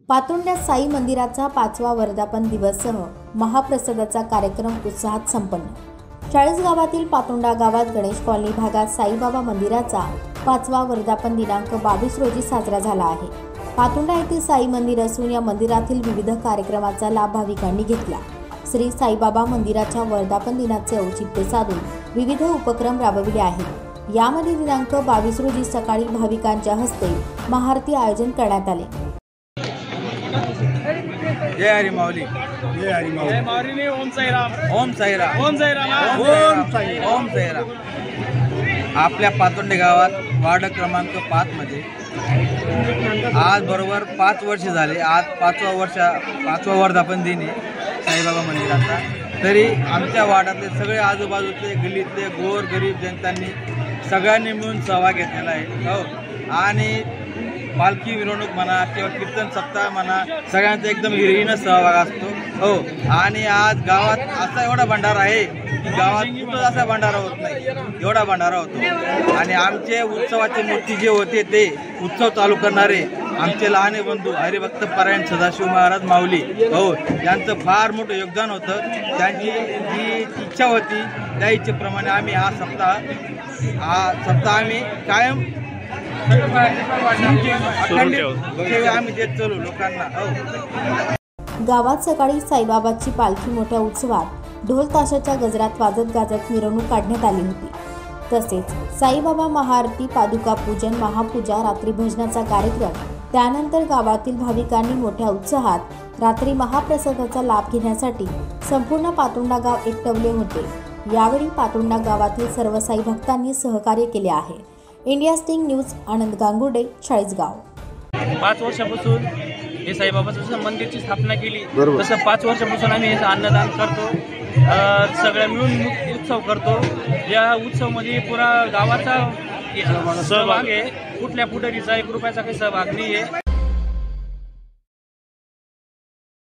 पातोंड्या साई मंदिराचा 5वा वर्धापन दिवससह महाप्रसादाचा कार्यक्रम उत्साहात संपन्न। 40 गावातील पातोंडा गावात गणेश कॉलनी भागात साईबाबा मंदिराचा 5वा वर्धापन दिनांक 22 रोजी साजरा झाला आहे। पातोंडा येथे साई मंदिर असून या मंदिरातील विविध कार्यक्रमाचा लाभ भाविकांनी घेतला। श्री साईबाबा मंदिराच्या वर्धापन दिनाचे औचित्य साधून विविध उपक्रम राबविले आहेत। यामध्ये दिनांक 22 रोजी सकाळी भाविकांच्या हस्ते महाआरती आयोजन करण्यात आले। जय हरी माऊली, जय हरी माऊली, जय माऊली, ओम साईराम, ओम साईराम, ओम साईराम, ओम साईराम, ओम साईराम। आपल्या पातोंडे गावात वार्ड क्रमांक 5 मध्ये आज बरोबर 5 वर्ष झाले। आज 5वा वर्धापन दिन आहे साईबाबा मंदिराचा। तरी आमच्या वार्डातले सगळे आजूबाजूचे गल्लीतले गोर गरीब जनतांनी सगळ्यांनी मिळून सहभाग घेतलेला आहे। हो, आणि पालखी मिरवणूक म्हणा किंवा कीर्तन सप्ताह म्हणा, सगळ्यांचा एकदम हिरवीनं सहभाग असतो। हो, आणि आज गावात असा एवढा भंडारा आहे की गावात कुठंच असा भंडारा होत नाही, एवढा भंडारा होतो। आणि आमचे उत्सवाचे मूर्ती जे होते ते उत्सव चालू करणारे आमचे लहाने बंधू हरिभक्त परायण सदाशिव महाराज माऊली, हो, यांचं फार मोठं योगदान होतं। त्यांची जी इच्छा होती त्या इच्छेप्रमाणे आम्ही हा सप्ताह आम्ही कायम आम्ही देत चलू लोकांना। हो, गावात सकाळी साईबाबाची पालखी मोठ्या उत्सवात ढोल ताशाच्या गजरात वाजत गाजत मिरवणूक काढण्यात आली होती। तसेच साईबाबा महाआरती, पादुका पूजन, महापूजा, रात्री भजनाचा कार्यक्रम, त्यानंतर गावातील भाविकांनी मोठ्या उत्साहात रात्री महाप्रसादाचा लाभ घेण्यासाठी संपूर्ण पातोंडा गाव एकटवले होते। यावेळी पातोंडा गावातील सर्व साई भक्तांनी सहकार्य केले आहे। इंडिया स्टिंग न्यूज, आनंद गांगुर्डे, चाळीसगाव। 5 वर्षापासून हे साईबाबाचं जसं मंदिरची स्थापना केली तसं 5 वर्षापासून आम्ही हे अन्नदान करतो, सगळ्या मिळून उत्सव करतो। या उत्सवामध्ये पुरा गावाचा सहभाग आहे, कुठल्या पुढारीचा 1 रुपयाचा काही सहभाग नाही आहे।